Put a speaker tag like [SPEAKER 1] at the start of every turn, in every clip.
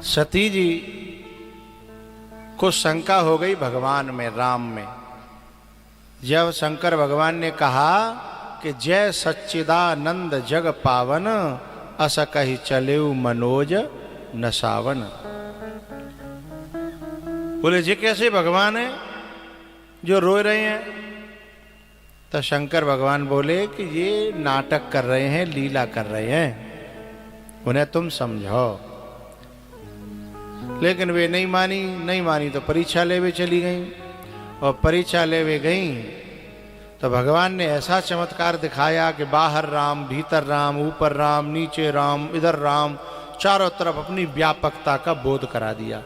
[SPEAKER 1] सती जी को शंका हो गई भगवान में, राम में। जब शंकर भगवान ने कहा कि जय सच्चिदानंद जग पावन, अस कहि चलेउ मनोज नसावन। बोले जी कैसे भगवान है जो रो रहे हैं? तो शंकर भगवान बोले कि ये नाटक कर रहे हैं, लीला कर रहे हैं, उन्हें तुम समझो। लेकिन वे नहीं मानी तो परीक्षा लेवे चली गई। और परीक्षा लेवे गई तो भगवान ने ऐसा चमत्कार दिखाया कि बाहर राम, भीतर राम, ऊपर राम, नीचे राम, इधर राम, चारों तरफ अपनी व्यापकता का बोध करा दिया।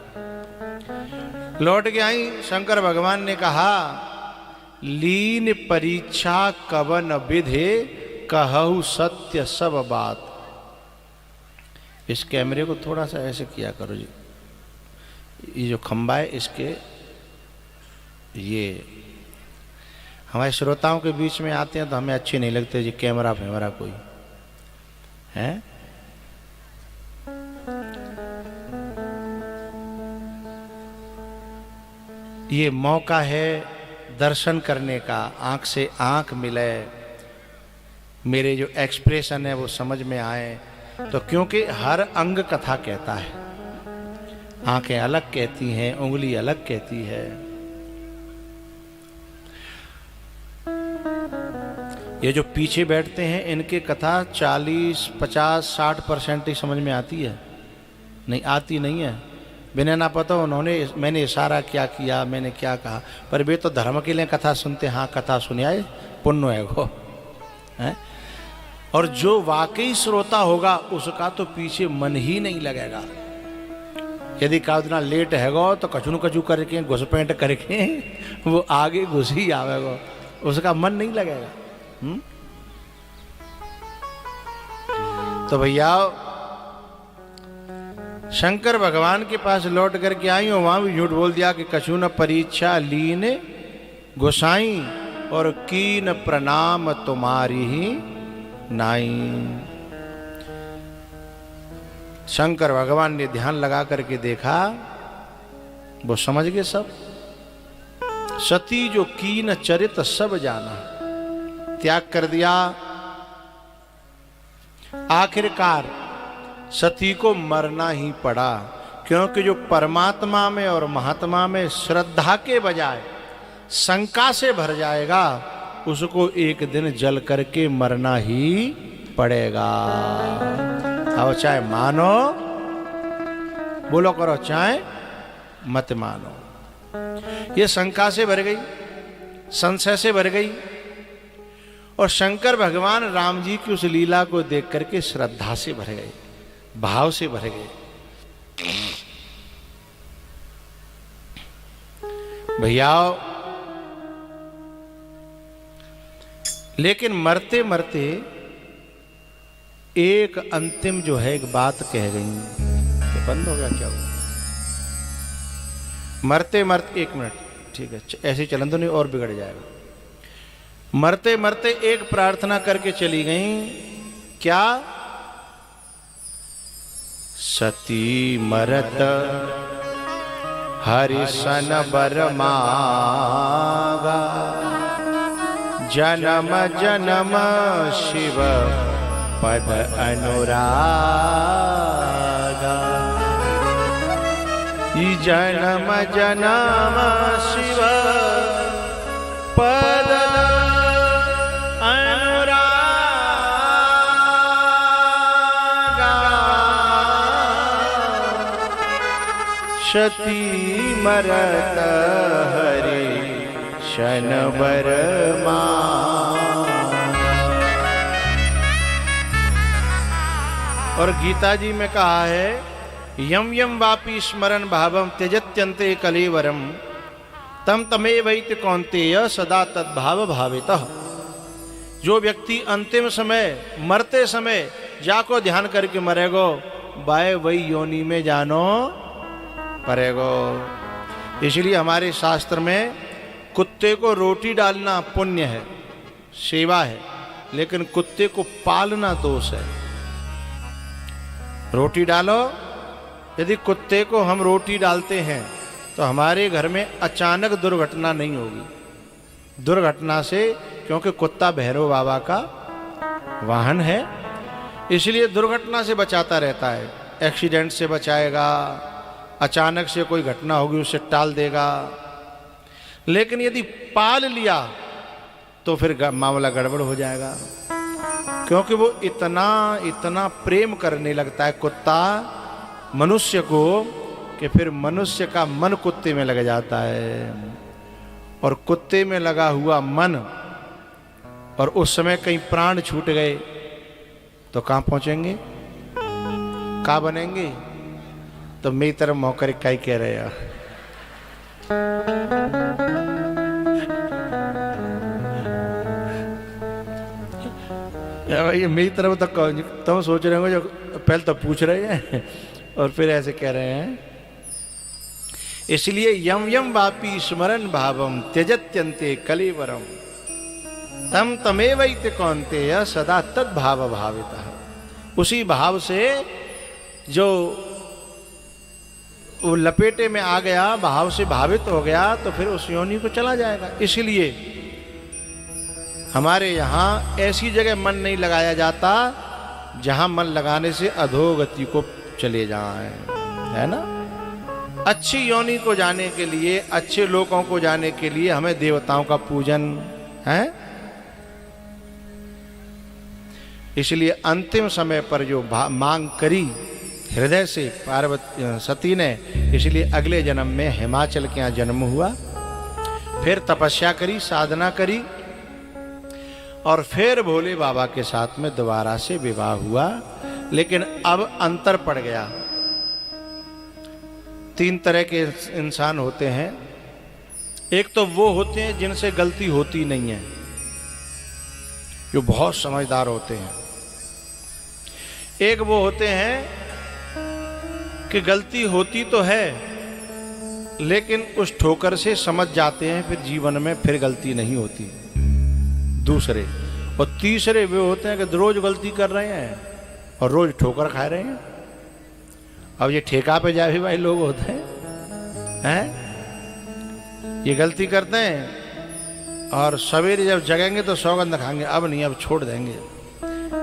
[SPEAKER 1] लौट के आई, शंकर भगवान ने कहा लीन परीक्षा कवन विधे, कहु सत्य सब बात। इस कैमरे को थोड़ा सा ऐसे किया करो जी, ये जो खंबा है इसके, ये हमारे श्रोताओं के बीच में आते हैं तो हमें अच्छे नहीं लगते जी कैमरा फैमरा कोई है। ये मौका है दर्शन करने का, आंख से आंख मिले, मेरे जो एक्सप्रेशन है वो समझ में आए। तो क्योंकि हर अंग कथा कहता है, आंखें अलग कहती हैं, उंगली अलग कहती है। ये जो पीछे बैठते हैं इनके कथा 40, 50, 60% ही समझ में आती है, नहीं आती नहीं है। बिना ना पता उन्होंने, मैंने इशारा क्या किया, मैंने क्या कहा, पर वे तो धर्म के लिए कथा सुनते। हाँ कथा सुनिए, पुण्य है वो है। और जो वाकई श्रोता होगा उसका तो पीछे मन ही नहीं लगेगा। यदि कादना लेट हैगो तो कचू कचू करके घुसपैठ करके वो आगे घुस ही आवेगा, उसका मन नहीं लगेगा। तो भैया शंकर भगवान के पास लौट करके आई और वहां भी झूठ बोल दिया कि कछु न परीक्षा लीन गोसाई, और कीन प्रणाम तुम्हारी ही नाई। शंकर भगवान ने ध्यान लगा करके देखा, वो समझ गए सब। सती जो कीन चरित सब जाना, त्याग कर दिया। आखिरकार सती को मरना ही पड़ा, क्योंकि जो परमात्मा में और महात्मा में श्रद्धा के बजाय शंका से भर जाएगा उसको एक दिन जल करके मरना ही पड़ेगा। अब चाहे मानो, बोलो करो, चाहे मत मानो। ये शंका से भर गई, संशय से भर गई। और शंकर भगवान राम जी की उस लीला को देख करके श्रद्धा से भर गए, भाव से भर गए। भैया लेकिन मरते मरते एक अंतिम जो है एक बात कह गई। तो बंद हो गया क्या हुआ? मरते मरते, एक मिनट, ठीक है, ऐसे ही चलन तो नहीं और बिगड़ जाएगा। मरते मरते एक प्रार्थना करके चली गई, क्या? सती मरत हरिशन बर मागा, जन्म जन्म शिव पद अनुरागा। जन्म जन्म शिव पद सती मरत हरि शन बर और गीता जी में कहा है, यम यम वापी स्मरण भावम त्यजत्यन्ते कलेवरम, तम तमेवैति कौन्तेय सदा तद्भाव भावितः। जो व्यक्ति अंतिम समय, मरते समय जाको ध्यान करके मरेगो, बाय वही योनि में जानो पड़ेगो। इसलिए हमारे शास्त्र में कुत्ते को रोटी डालना पुण्य है, सेवा है, लेकिन कुत्ते को पालना दोष है। रोटी डालो यदि कुत्ते को हम रोटी डालते हैं तो हमारे घर में अचानक दुर्घटना नहीं होगी। दुर्घटना से, क्योंकि कुत्ता भैरव बाबा का वाहन है, इसलिए दुर्घटना से बचाता रहता है। एक्सीडेंट से बचाएगा, अचानक से कोई घटना होगी उसे टाल देगा। लेकिन यदि पाल लिया तो फिर मामला गड़बड़ हो जाएगा, क्योंकि वो इतना इतना प्रेम करने लगता है कुत्ता मनुष्य को कि फिर मनुष्य का मन कुत्ते में लग जाता है। और कुत्ते में लगा हुआ मन, और उस समय कहीं प्राण छूट गए तो कहाँ पहुंचेंगे, कहाँ बनेंगे? तो मेरी तरफ मौकर इकाई कह रहे हैं। भाई मेरी तरफ तक तुम सोच रहे हो, जो पहले तो पूछ रहे हैं और फिर ऐसे कह रहे हैं। इसलिए यम यम वापी स्मरण भावम त्यजत्यंते कलेवरम तम तमेवैते कौन्तेय सदा तद भाव भावितः। उसी भाव से जो वो लपेटे में आ गया, भाव से भावित हो गया, तो फिर उस योनि को चला जाएगा। इसलिए हमारे यहाँ ऐसी जगह मन नहीं लगाया जाता जहां मन लगाने से अधोगति को चले जाएं, है ना। अच्छी योनि को जाने के लिए, अच्छे लोगों को जाने के लिए हमें देवताओं का पूजन है। इसलिए अंतिम समय पर जो मांग करी हृदय से पार्वती सती ने, इसलिए अगले जन्म में हिमाचल के यहाँ जन्म हुआ। फिर तपस्या करी, साधना करी, और फिर भोले बाबा के साथ में दोबारा से विवाह हुआ। लेकिन अब अंतर पड़ गया। 3 तरह के इंसान होते हैं। एक तो वो होते हैं जिनसे गलती होती नहीं है, जो बहुत समझदार होते हैं। एक वो होते हैं कि गलती होती तो है, लेकिन उस ठोकर से समझ जाते हैं, फिर जीवन में फिर गलती नहीं होती। दूसरे और तीसरे वे होते हैं कि रोज गलती कर रहे हैं और रोज ठोकर खा रहे हैं। अब ये ठेका पे जाए भाई लोग होते हैं, ये गलती करते हैं और सवेरे जब जगेंगे तो सौगंध खाएंगे, अब नहीं, अब छोड़ देंगे।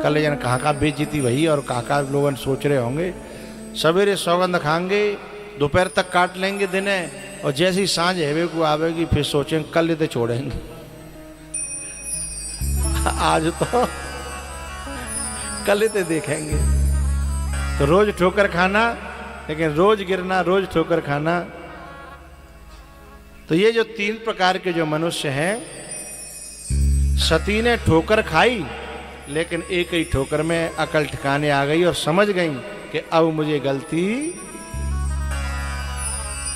[SPEAKER 1] कल जन कहाँ का बेइज्जती वही, और कहाँ लोग सोच रहे होंगे। सवेरे सौगंध खाएंगे, दोपहर तक काट लेंगे दिन है, और जैसे ही सांझ हेवे को आवेगी फिर सोचेंगे कल इतने छोड़ेंगे। आज तो कल इतने देखेंगे। तो रोज ठोकर खाना, लेकिन रोज गिरना, रोज ठोकर खाना। तो ये जो 3 प्रकार के जो मनुष्य हैं, सती ने ठोकर खाई, लेकिन एक ही ठोकर में अकल ठिकाने आ गई और समझ गई कि अब मुझे गलती,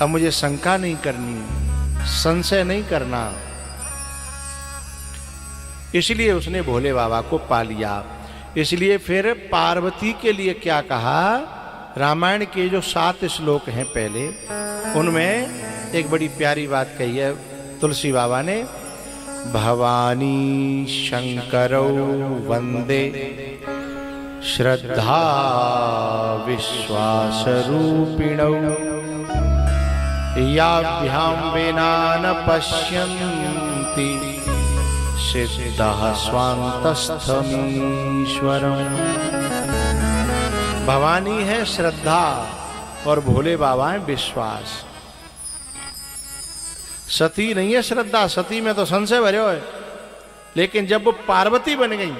[SPEAKER 1] अब मुझे शंका नहीं करनी, संशय नहीं करना। इसलिए उसने भोले बाबा को पा लिया। इसलिए फिर पार्वती के लिए क्या कहा, रामायण के जो 7 श्लोक हैं पहले, उनमें एक बड़ी प्यारी बात कही है तुलसी बाबा ने। भवानी शंकरौ वंदे श्रद्धा विश्वास रूपिणौ याभ्यां विना न पश्यन्ति सिद्धः स्वान्तस्थमीश्वरम्। भवानी है श्रद्धा और भोले बाबा है विश्वास। सती नहीं है श्रद्धा, सती में तो संशय भरे हो, लेकिन जब वो पार्वती बन गई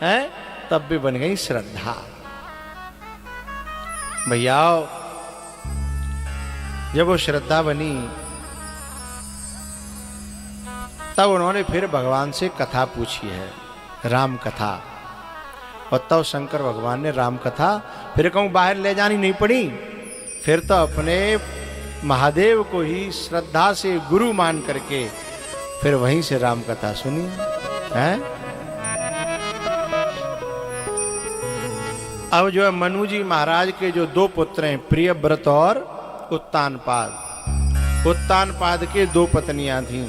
[SPEAKER 1] है तब भी बन गई श्रद्धा। भैया जब वो श्रद्धा बनी तब उन्होंने फिर भगवान से कथा पूछी है, राम कथा। और तब शंकर भगवान ने राम कथा फिर कहूँ बाहर ले जानी नहीं पड़ी, फिर तो अपने महादेव को ही श्रद्धा से गुरु मान करके फिर वहीं से राम कथा सुनी है। अब जो है मनु जी महाराज के जो 2 पुत्र हैं, प्रियव्रत और उत्तानपाद। उत्तानपाद के 2 पत्नियां थीं।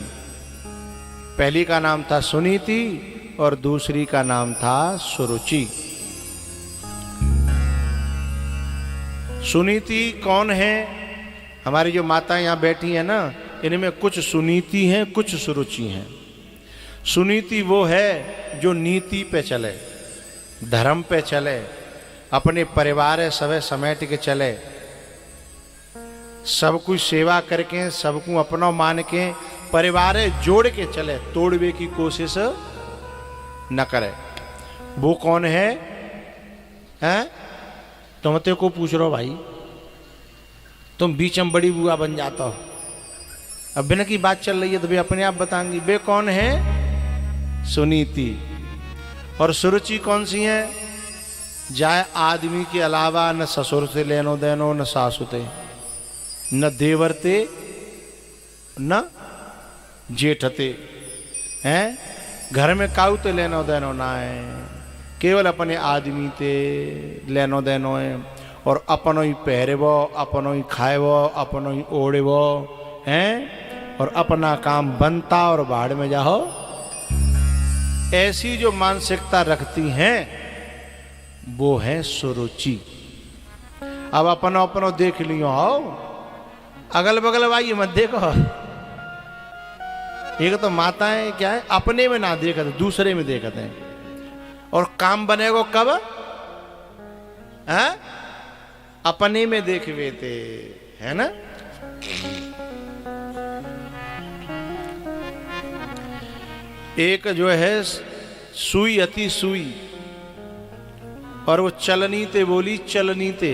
[SPEAKER 1] पहली का नाम था सुनीति और दूसरी का नाम था सुरुचि। सुनीति कौन है? हमारी जो माताएं यहाँ बैठी हैं ना, इनमें कुछ सुनीति हैं, कुछ सुरुचि हैं। सुनीति वो है जो नीति पे चले, धर्म पे चले, अपने परिवार सवे समेट के चले, सब कुछ सेवा करके, सबको अपना मान के परिवार जोड़ के चले, तोड़वे की कोशिश न करे। वो कौन है? हैं? तुम ते को पूछ रहे हो भाई, तुम बीच में बड़ी बुआ बन जाता हो। अब बिना की बात चल रही है तो वे अपने आप बताएंगी। वे कौन है? सुनीति। और सुरुचि कौन सी है? जाए आदमी के अलावा न ससुर से लेनो देनो, न सासु ते, न देवरते, न जेठते, हैं? घर में काऊ ते लेनो देनो ना है, केवल अपने आदमी ते लेनो देनो है। और अपनो ही पहरेवो, अपनो ही खाएवो, अपनो ही ओढ़ेवो, हैं? और अपना काम बनता और बाहर में जाओ। ऐसी जो मानसिकता रखती हैं वो है सुरुचि। अब अपनो अपनो देख लियो, आओ अगल बगल भाई मत देखो। एक तो माताएं क्या है, अपने में ना देखते, दूसरे में देखते हैं। और काम बनेगा कब? है? अपने में देखवे थे, है ना? एक जो है सुई अति सुई, और वो चलनी ते बोली, चलनी ते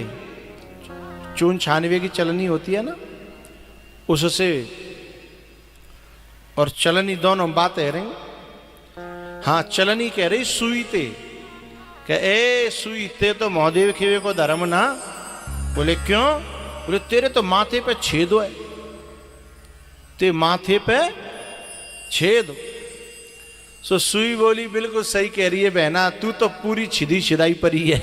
[SPEAKER 1] चून छानवे की चलनी होती है ना, उससे और चलनी दोनों बातें रही। हाँ, चलनी कह रही सुई ते, कह ए सुई ते तो महादेव खेवे को धर्म ना। बोले क्यों? बोले तेरे तो माथे पे छेद है, ते माथे पे छेद। सो सुई बोली बिल्कुल सही कह रही है बहना, तू तो पूरी छिदी छिदाई परी है।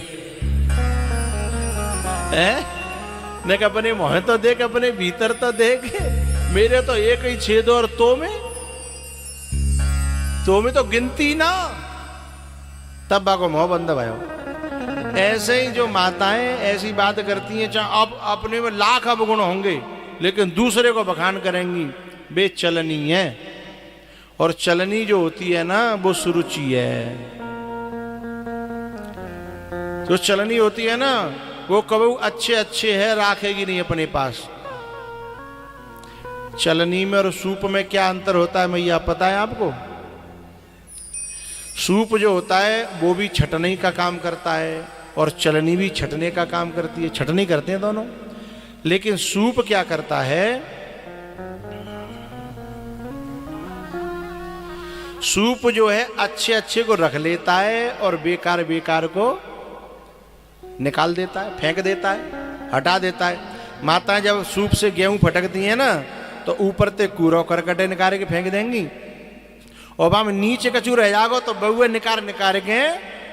[SPEAKER 1] ने अपने मुँह तो देख, अपने भीतर तो देख, मेरे तो एक ही छेद और तो में तो गिनती ना। तब बाको मुँह बंद भयो। ऐसे ही जो माताएं ऐसी बात करती हैं, चाहे अब अपने में लाख अवगुण होंगे लेकिन दूसरे को बखान करेंगी, वे चलनी है। और चलनी जो होती है ना वो सुरुचि है। जो चलनी होती है ना वो कभी अच्छे अच्छे है रखेगी नहीं अपने पास। चलनी में और सूप में क्या अंतर होता है मैया पता है आपको? सूप जो होता है वो भी छटने का काम करता है और चलनी भी छटने का काम करती है, छटनी करते हैं दोनों। लेकिन सूप क्या करता है? सूप जो है अच्छे अच्छे को रख लेता है और बेकार बेकार को निकाल देता है, फेंक देता है, हटा देता है। माताएं जब सूप से गेहूं फटकती हैं ना तो ऊपर ते कूड़ो करकटे निकाल के फेंक देंगी, और वहां नीचे कचू रह जाओ तो बहुए निकाल के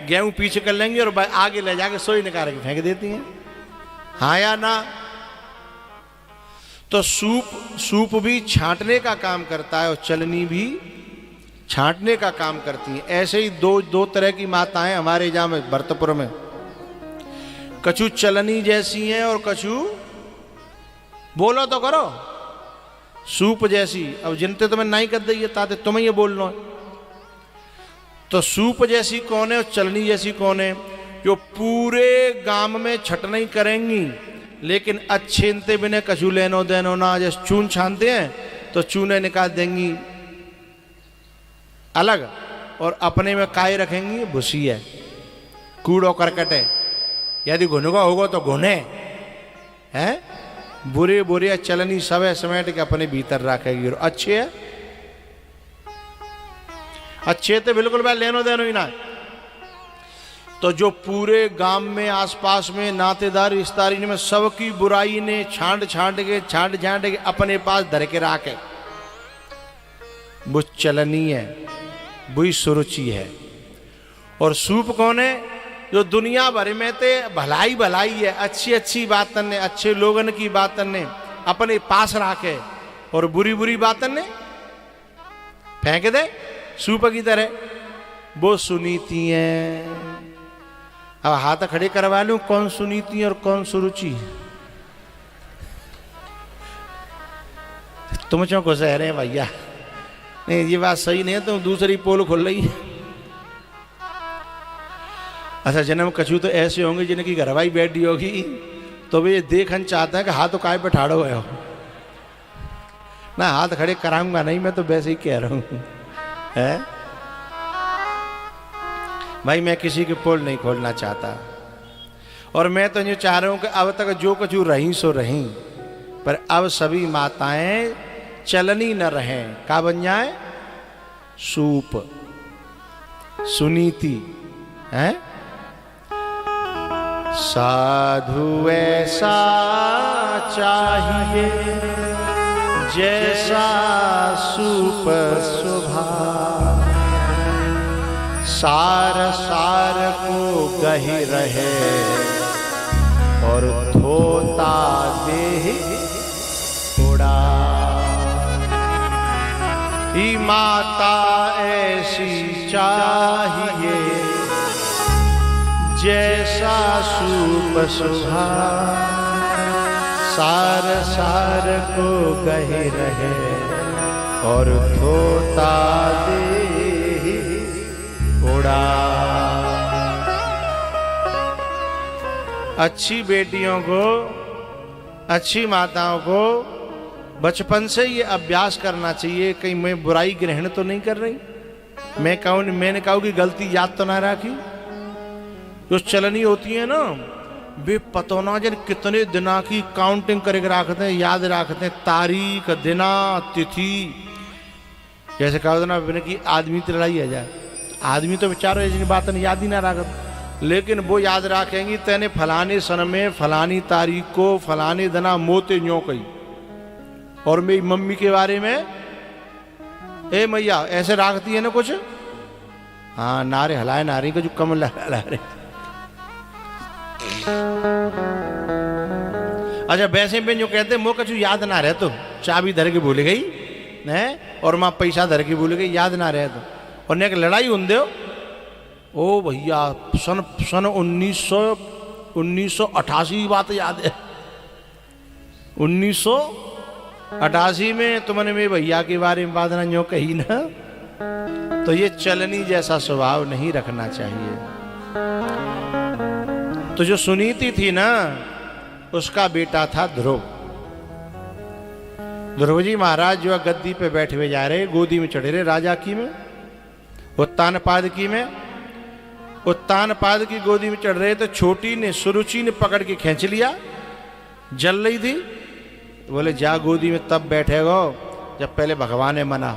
[SPEAKER 1] गेहूं पीछे कर लेंगी और आगे ले जाके सोई निकाल के फेंक देती हैं। हाँ या ना? तो सूप भी छांटने का काम करता है और चलनी भी छांटने का काम करती हैं। ऐसे ही दो तरह की माताएं हमारे जहाँ में भरतपुर में, कछु चलनी जैसी हैं और कछु बोलो तो करो सूप जैसी। अब जिनते तुम्हें नहीं कर दी ताते तुम्हें ये बोल लो। तो सूप जैसी कौन है और चलनी जैसी कौन है? जो पूरे गांव में छटनी करेंगी लेकिन अच्छे बिना कछु लेनो देनो ना। जैसे चून छानते हैं तो चूने निकाल देंगी अलग और अपने में काय रखेंगी भूसी है, कूड़ो करकट है। यदि घुनगा होगा तो घुने हैं, बुरे बुरे चलनी सब समेट के अपने भीतर रखेगी। और अच्छे है, अच्छे तो बिल्कुल भाई लेनो देनो ही ना। तो जो पूरे गांव में आसपास में नातेदार रिश्तेदारी में सबकी बुराई ने छांट के अपने पास धर के रखे, वो चलनी है, वही सुरुचि है। और सूप कौन है? जो दुनिया भर में ते भलाई भलाई है, अच्छी अच्छी बातन ने, अच्छे लोगन की बातन ने अपने पास रखे और बुरी बुरी बातन ने फेंक दे सूप की तरह, वो सुनीति है। अब हाथ खड़े करवा लूं कौन सुनीति और कौन सुरुचि है? तुम क्यों खुश रहे हैं भैया? नहीं ये बात सही नहीं है, तुम दूसरी पोल खुल रही है। अच्छा जन्म कछु तो ऐसे होंगे जिनकी घरवाई बैठी होगी तो वे देखन चाहता है कि हाथ तो काय पे ठाड़ो गए हो ना, हाथ खड़े कराऊंगा नहीं, मैं तो वैसे ही कह रहा हूं है भाई। मैं किसी के पोल नहीं खोलना चाहता और मैं तो ये चाह रहा हूं कि अब तक जो कुछ रही सो रही, पर अब सभी माताएं चलनी न रहें, का बन जाए? सूप, सुनीति है। साधु ऐसा चाहिए जैसा सूप स्वभाव, सार सार को गही रहे और धोता देह उड़ा। ही माता ऐसी चाहिए जैसा सूप सुहाव, सार सार को गहे रहे और धोता दे उड़ा। अच्छी बेटियों को, अच्छी माताओं को बचपन से ये अभ्यास करना चाहिए। कहीं मैं बुराई ग्रहण तो नहीं कर रही, मैंने कहा कि गलती याद तो ना रखी। जो चलनी होती है ना, वे पतो ना जन कितने दिना की काउंटिंग करके रखते हैं, याद रखते हैं, तारीख दिना तिथि। जैसे कहा ना कि आदमी की लड़ाई है जाए, आदमी तो बेचारा ऐसी बात नहीं याद ही ना रखत, लेकिन वो याद रखेंगी तेने फलाने सन में फलानी तारीख को फलाने दिना मोते न्यो कही। और मेरी मम्मी के बारे में ए मैया ऐसे रखती है ना कुछ, हाँ नारे हलाए नारी को जो कमल हला रहे। अच्छा वैसे में जो कहते मो कछु याद ना रहे तो चाबी धर के भूल गई है और माँ पैसा धर के भूल गई, याद ना रहे तो। और ने लड़ाई उन दो ओ भैया सन 1988 बात याद है। 1988 में तुमने मेरे भैया के बारे में बात ना जो कही ना, तो ये चलनी जैसा स्वभाव नहीं रखना चाहिए। तो जो सुनीति थी ना, उसका बेटा था ध्रुव। ध्रुव जी महाराज जो गद्दी पे बैठे हुए जा रहे, गोदी में चढ़े रहे राजा की में, उत्तानपाद की में। उत्तानपाद की गोदी में चढ़ रहे तो छोटी ने सुरुचि ने पकड़ के खींच लिया, जल रही थी। बोले जा गोदी में तब बैठेगो जब पहले भगवान ने मना,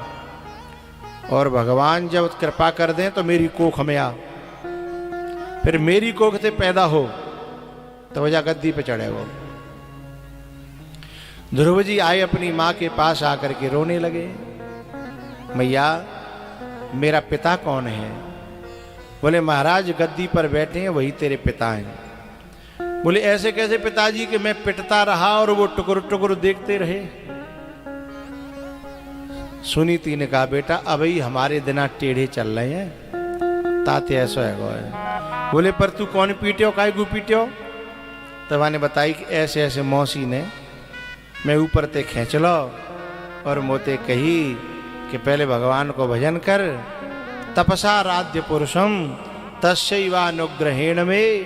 [SPEAKER 1] और भगवान जब कृपा कर दें तो मेरी कोख में आ, फिर मेरी कोख से पैदा हो तो वजह गद्दी पे चढ़ेगो। ध्रुव जी आए अपनी माँ के पास आकर के रोने लगे, मैया मेरा पिता कौन है? बोले महाराज गद्दी पर बैठे हैं वही तेरे पिता हैं। बोले ऐसे कैसे पिताजी कि मैं पिटता रहा और वो टुकुर टुकुर देखते रहे? सुनीति ने कहा बेटा अभी हमारे दिना टेढ़े चल रहे हैं, ताते ऐसा है। बोले पर तू कौन पीट्यो, काय गु पीट्यो? तब ने बताई कि ऐसे ऐसे मौसी ने मैं ऊपर ते खींच लो और मोते कही कि पहले भगवान को भजन कर, तपसा राध्य पुरुषम तस्यैवानुग्रहेण में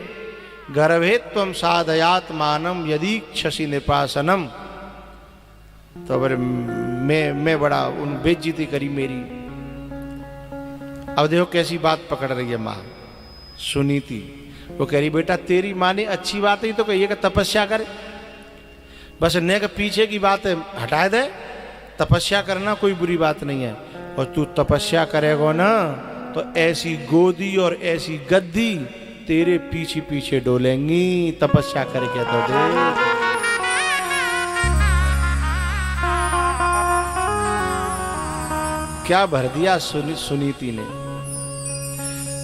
[SPEAKER 1] गर्भे त्वं साधयात्मानम यदीक्षसि निपासनम। तो फिर मैं बड़ा उन बेइज्जती करी मेरी। अब देखो कैसी बात पकड़ रही है माँ सुनीति। वो कह रही बेटा तेरी माँ ने अच्छी बात ही तो कही कि तपस्या करे, बस ने के पीछे की बात हटा दे। तपस्या करना कोई बुरी बात नहीं है, और तू तपस्या करेगा ना तो ऐसी गोदी और ऐसी गद्दी तेरे पीछे पीछे डोलेंगी। तपस्या करके तो दे। क्या भर दिया सुनीति ने।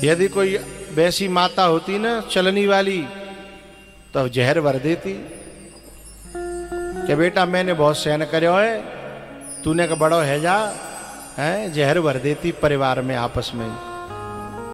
[SPEAKER 1] यदि कोई वैसी माता होती ना चलनी वाली तो जहर भर देती कि बेटा मैंने बहुत सहन करो है, तूने का बड़ो है जा है, जहर भर देती परिवार में आपस में।